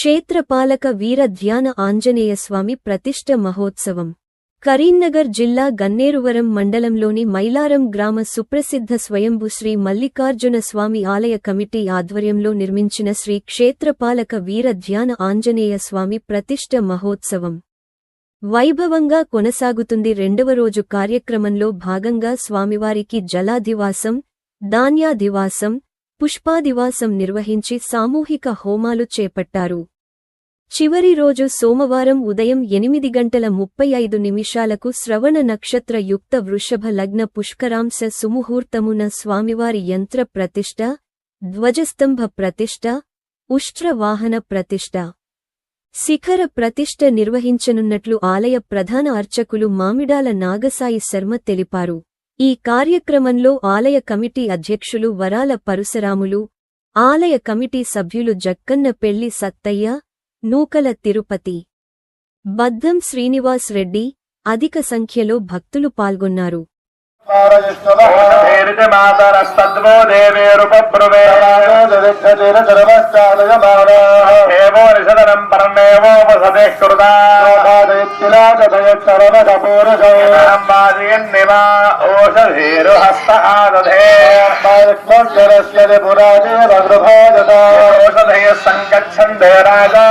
క్షేత్రపాలక వీర ధ్యాన ఆంజనేయ స్వామి ప్రతిష్ఠ మహోత్సవం కరీంనగర్ జిల్లా గన్నేరువరం మండలంలోని మైలారం గ్రామ సుప్రసిద్ధ స్వయంభు శ్రీ మల్లికార్జున స్వామి ఆలయ కమిటీ ఆధ్వర్యంలో నిర్మించిన శ్రీ క్షేత్రపాలక వీర ధ్యాన ఆంజనేయ స్వామి ప్రతిష్ఠ మహోత్సవం వైభవంగా కొనసాగుతుంది. రెండవ రోజు కార్యక్రమంలో భాగంగా స్వామివారికి జలాధివాసం, ధాన్యాధివాసం, పుష్పాదివాసం నిర్వహించి సామూహిక హోమాలు చేపట్టారు. చివరి రోజు సోమవారం ఉదయం 8:35 శ్రవణ నక్షత్ర యుక్త వృషభ లగ్న పుష్కరాంశ సుముహూర్తమున స్వామివారి యంత్ర ప్రతిష్ఠ, ధ్వజస్తంభ ప్రతిష్ఠ, ఉష్ట్ర వాహన ప్రతిష్ఠ, శిఖర ప్రతిష్ఠ నిర్వహించనున్నట్లు ఆలయ ప్రధాన అర్చకులు మామిడాల నాగసాయి శర్మ తెలిపారు. ఈ కార్యక్రమంలో ఆలయ కమిటీ అధ్యక్షులు వరాల పరశురాములు, ఆలయ కమిటీ సభ్యులు జక్కన్న పెళ్లి సత్తయ్య, నూకల తిరుపతి, బద్దం శ్రీనివాస్ రెడ్డి అధిక సంఖ్యలో భక్తులు పాల్గొన్నారు. సంగచ్చందే రాజా